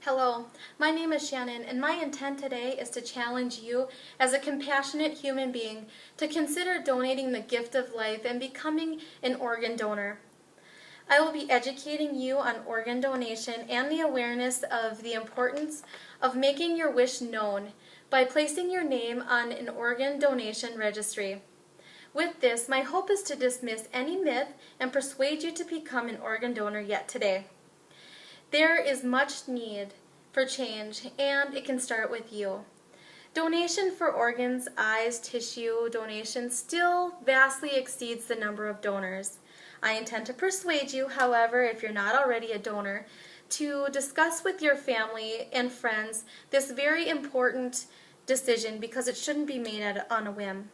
Hello, my name is Shannon, and my intent today is to challenge you as a compassionate human being to consider donating the gift of life and becoming an organ donor. I will be educating you on organ donation and the awareness of the importance of making your wish known by placing your name on an organ donation registry. With this, my hope is to dismiss any myth and persuade you to become an organ donor yet today. There is much need for change, and it can start with you. Donation for organs, eyes, tissue donation still vastly exceeds the number of donors. I intend to persuade you, however, if you're not already a donor, to discuss with your family and friends this very important decision because it shouldn't be made on a whim.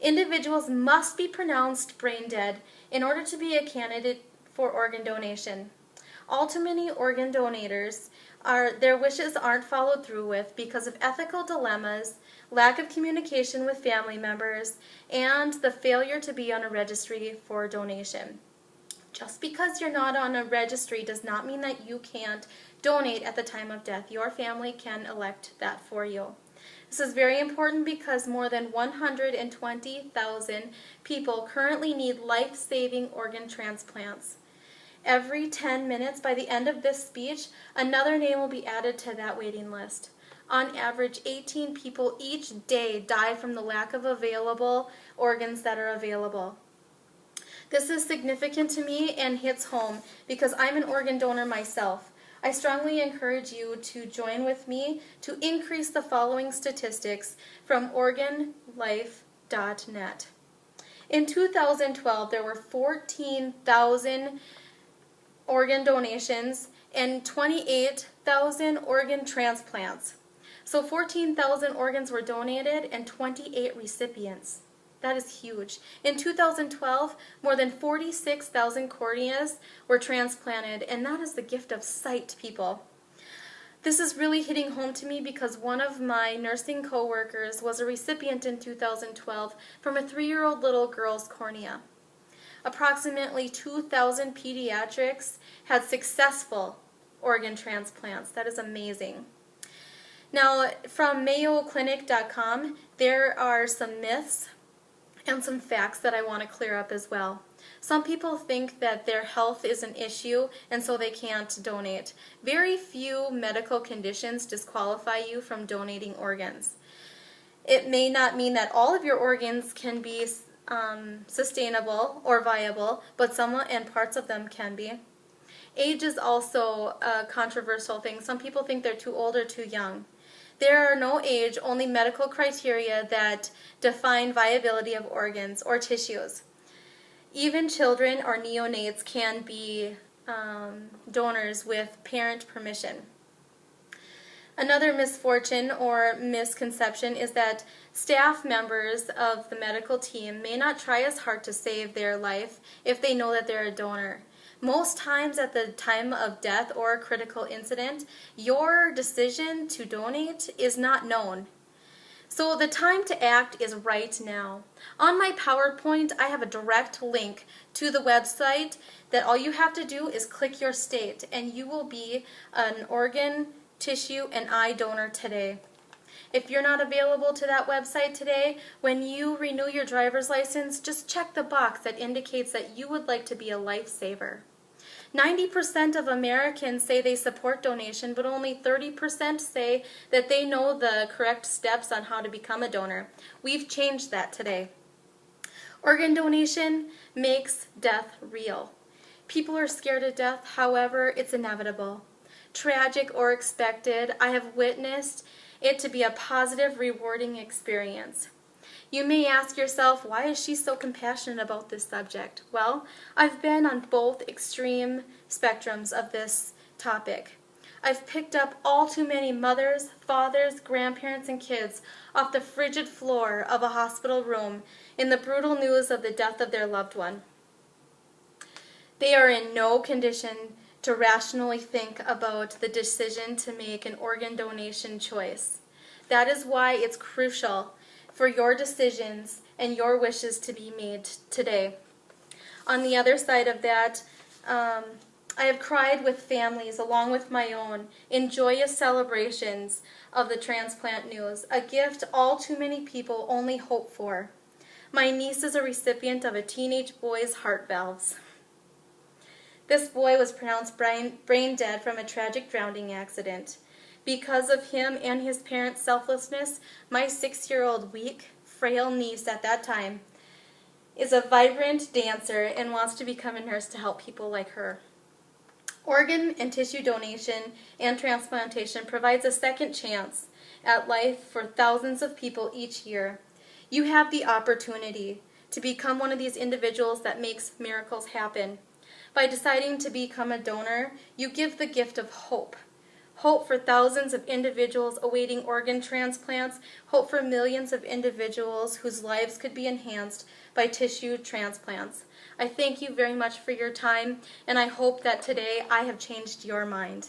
Individuals must be pronounced brain dead in order to be a candidate for organ donation. All too many organ donators, their wishes aren't followed through with because of ethical dilemmas, lack of communication with family members, and the failure to be on a registry for donation. Just because you're not on a registry does not mean that you can't donate at the time of death. Your family can elect that for you. This is very important because more than 120,000 people currently need life-saving organ transplants. Every 10 minutes, by the end of this speech, another name will be added to that waiting list. On average, 18 people each day die from the lack of available organs that are available. This is significant to me and hits home because I'm an organ donor myself. I strongly encourage you to join with me to increase the following statistics from organlife.net. In 2012, there were 14,000 organ donations and 28,000 organ transplants. So 14,000 organs were donated and 28 recipients. That is huge. In 2012, more than 46,000 corneas were transplanted, and that is the gift of sight, people. This is really hitting home to me because one of my nursing co-workers was a recipient in 2012 from a 3-year-old little girl's cornea. Approximately 2,000 pediatrics had successful organ transplants. That is amazing. Now, from mayoclinic.com, there are some myths and some facts that I want to clear up as well. Some people think that their health is an issue and so they can't donate. Very few medical conditions disqualify you from donating organs. It may not mean that all of your organs can be sustainable or viable, but some and parts of them can be. Age is also a controversial thing. Some people think they're too old or too young. There are no age, only medical criteria that define viability of organs or tissues. Even children or neonates can be donors with parent permission. Another misfortune or misconception is that staff members of the medical team may not try as hard to save their life if they know that they're a donor. Most times at the time of death or a critical incident, your decision to donate is not known. So the time to act is right now. On my PowerPoint, I have a direct link to the website that all you have to do is click your state and you will be an organ, tissue, and eye donor today. If you're not available to that website today, when you renew your driver's license, just check the box that indicates that you would like to be a lifesaver. 90% of Americans say they support donation, but only 30% say that they know the correct steps on how to become a donor. We've changed that today. Organ donation makes death real. People are scared of death, however, it's inevitable. Tragic or expected, I have witnessed it to be a positive, rewarding experience. You may ask yourself, why is she so compassionate about this subject? Well, I've been on both extreme spectrums of this topic. I've picked up all too many mothers, fathers, grandparents, and kids off the frigid floor of a hospital room in the brutal news of the death of their loved one. They are in no condition to rationally think about the decision to make an organ donation choice. That is why it's crucial for your decisions and your wishes to be made today. On the other side of that, I have cried with families along with my own in joyous celebrations of the transplant news, a gift all too many people only hope for. My niece is a recipient of a teenage boy's heart valves. This boy was pronounced brain dead from a tragic drowning accident. Because of him and his parents' selflessness, my 6-year-old weak, frail niece at that time is a vibrant dancer and wants to become a nurse to help people like her. Organ and tissue donation and transplantation provides a second chance at life for thousands of people each year. You have the opportunity to become one of these individuals that makes miracles happen. By deciding to become a donor, you give the gift of hope. Hope for thousands of individuals awaiting organ transplants, hope for millions of individuals whose lives could be enhanced by tissue transplants. I thank you very much for your time, and I hope that today I have changed your mind.